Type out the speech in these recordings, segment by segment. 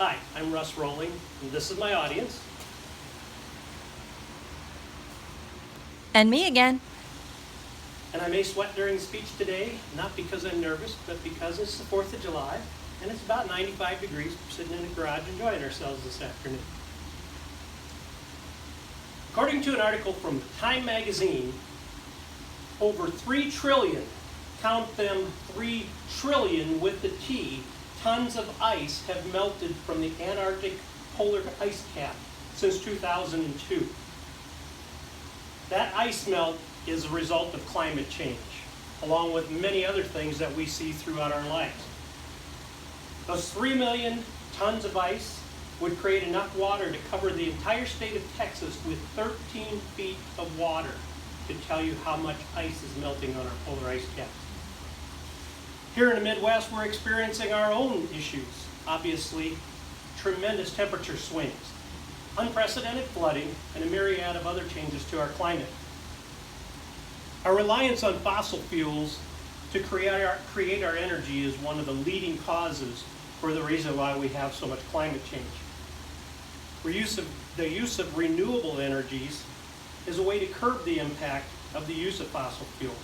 Hi, I'm Russ Rolling, and this is my audience. And me again. And I may sweat during the speech today, not because I'm nervous, but because it's the 4th of July, and it's about 95 degrees. We're sitting in the garage enjoying ourselves this afternoon. According to an article from Time magazine, over 3 trillion, count them 3 trillion with the T, tons of ice have melted from the Antarctic polar ice cap since 2002. That ice melt is a result of climate change, along with many other things that we see throughout our lives. Those 3 million tons of ice would create enough water to cover the entire state of Texas with 13 feet of water to tell you how much ice is melting on our polar ice caps. Here in the Midwest, we're experiencing our own issues. Obviously, tremendous temperature swings, unprecedented flooding, and a myriad of other changes to our climate. Our reliance on fossil fuels to create our energy is one of the leading causes for the reason why we have so much climate change. The use of renewable energies is a way to curb the impact of the use of fossil fuels.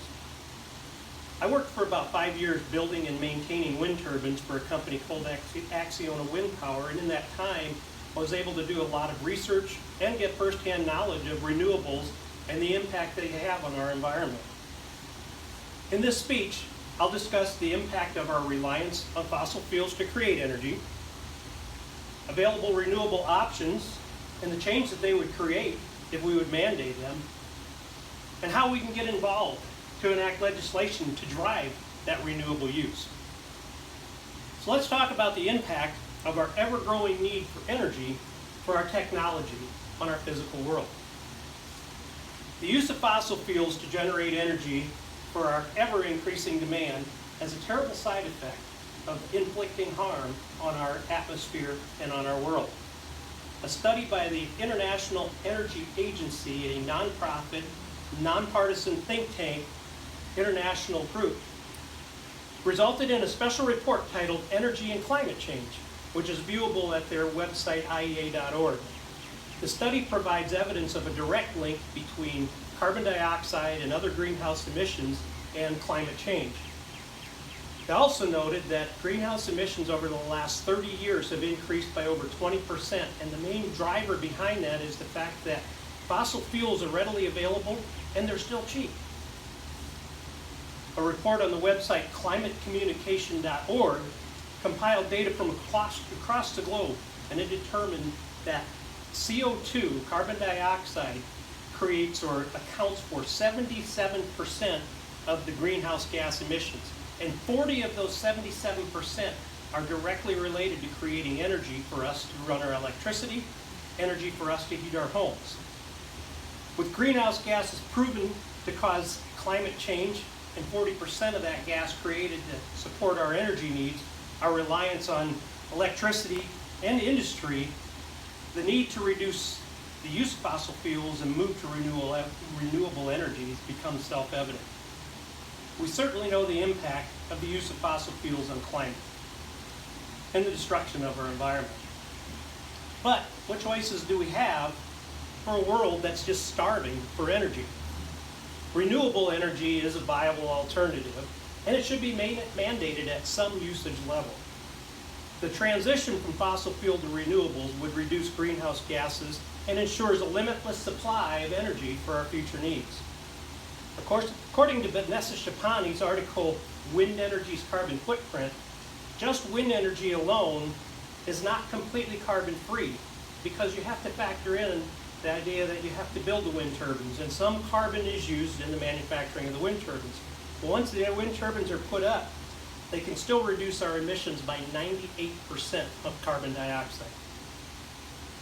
I worked for about 5 years building and maintaining wind turbines for a company called Acciona Wind Power, and in that time I was able to do a lot of research and get firsthand knowledge of renewables and the impact they have on our environment. In this speech, I'll discuss the impact of our reliance on fossil fuels to create energy, available renewable options, and the change that they would create if we would mandate them, and how we can get involved to enact legislation to drive that renewable use. So let's talk about the impact of our ever-growing need for energy for our technology on our physical world. The use of fossil fuels to generate energy for our ever-increasing demand has a terrible side effect of inflicting harm on our atmosphere and on our world. A study by the International Energy Agency, a nonprofit, nonpartisan think tank, international group, resulted in a special report titled Energy and Climate Change, which is viewable at their website, iea.org. The study provides evidence of a direct link between carbon dioxide and other greenhouse emissions and climate change. They also noted that greenhouse emissions over the last 30 years have increased by over 20%, and the main driver behind that is the fact that fossil fuels are readily available and they're still cheap. A report on the website climatecommunication.org compiled data from across the globe, and it determined that CO2, carbon dioxide, creates or accounts for 77% of the greenhouse gas emissions. And 40 of those 77% are directly related to creating energy for us to run our electricity, energy for us to heat our homes. With greenhouse gases proven to cause climate change, and 40% of that gas created to support our energy needs, our reliance on electricity and industry, the need to reduce the use of fossil fuels and move to renewable energies becomes self-evident. We certainly know the impact of the use of fossil fuels on climate and the destruction of our environment. But what choices do we have for a world that's just starving for energy? Renewable energy is a viable alternative, and it should be mandated at some usage level. The transition from fossil fuel to renewables would reduce greenhouse gases and ensures a limitless supply of energy for our future needs. Of course, according to Vanessa Schapani's article, Wind Energy's Carbon Footprint, just wind energy alone is not completely carbon-free, because you have to factor in the idea that you have to build the wind turbines, and some carbon is used in the manufacturing of the wind turbines. But once the wind turbines are put up, they can still reduce our emissions by 98% of carbon dioxide.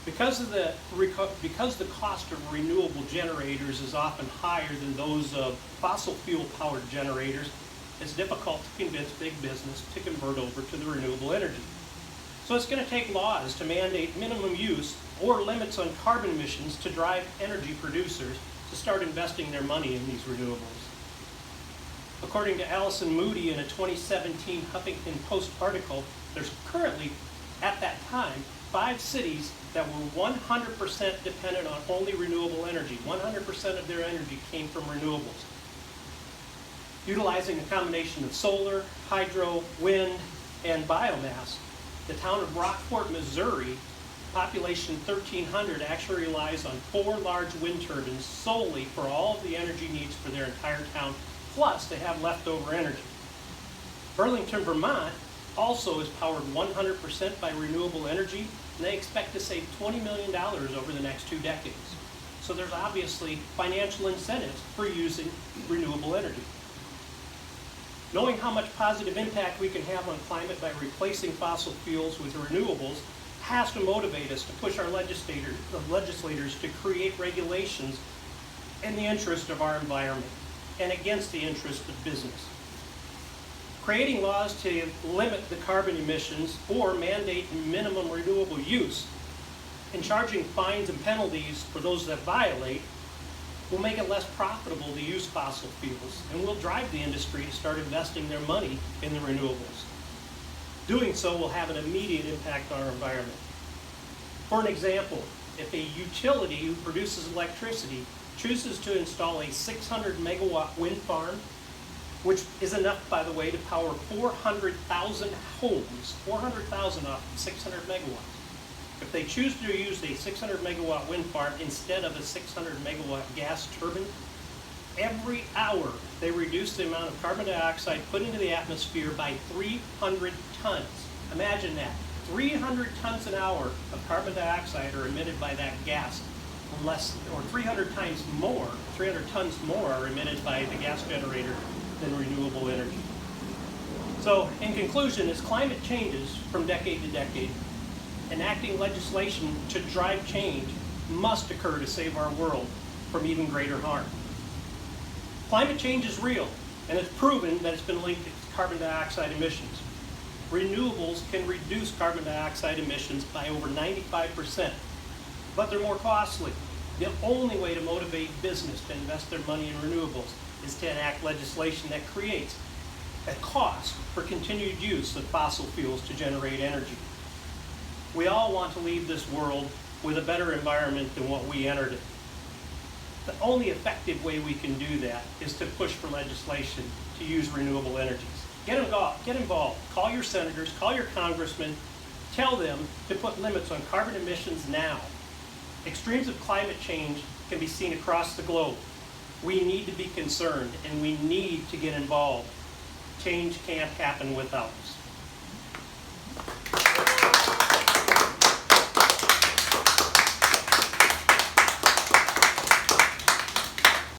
Because the cost of renewable generators is often higher than those of fossil fuel powered generators, it's difficult to convince big business to convert over to the renewable energy. So it's going to take laws to mandate minimum use or limits on carbon emissions to drive energy producers to start investing their money in these renewables. According to Allison Moody in a 2017 Huffington Post article, there's currently at that time, 5 cities that were 100% dependent on only renewable energy. 100% of their energy came from renewables. Utilizing a combination of solar, hydro, wind, and biomass, the town of Rockport, Missouri, population 1,300, actually relies on 4 large wind turbines solely for all of the energy needs for their entire town, plus they have leftover energy. Burlington, Vermont also is powered 100% by renewable energy, and they expect to save $20 million over the next 2 decades. So there's obviously financial incentives for using renewable energy. Knowing how much positive impact we can have on climate by replacing fossil fuels with renewables has to motivate us to push our legislators to create regulations in the interest of our environment and against the interest of business. Creating laws to limit the carbon emissions or mandate minimum renewable use and charging fines and penalties for those that violate will make it less profitable to use fossil fuels and will drive the industry to start investing their money in the renewables. Doing so will have an immediate impact on our environment. For an example, if a utility who produces electricity chooses to install a 600 megawatt wind farm, which is enough, by the way, to power 400,000 homes, 400,000 off of 600 megawatts. If they choose to use a 600 megawatt wind farm instead of a 600 megawatt gas turbine, every hour they reduce the amount of carbon dioxide put into the atmosphere by 300 tons. Imagine that. 300 tons an hour of carbon dioxide are emitted by that gas, or 300 tons more are emitted by the gas generator than renewable energy. So, in conclusion, as climate changes from decade to decade, enacting legislation to drive change must occur to save our world from even greater harm. Climate change is real, and it's proven that it's been linked to carbon dioxide emissions. Renewables can reduce carbon dioxide emissions by over 95%, but they're more costly. The only way to motivate business to invest their money in renewables is to enact legislation that creates a cost for continued use of fossil fuels to generate energy. We all want to leave this world with a better environment than what we entered it. The only effective way we can do that is to push for legislation to use renewable energies. Get involved. Call your senators, call your congressmen, tell them to put limits on carbon emissions now. Extremes of climate change can be seen across the globe. We need to be concerned and we need to get involved. Change can't happen without us.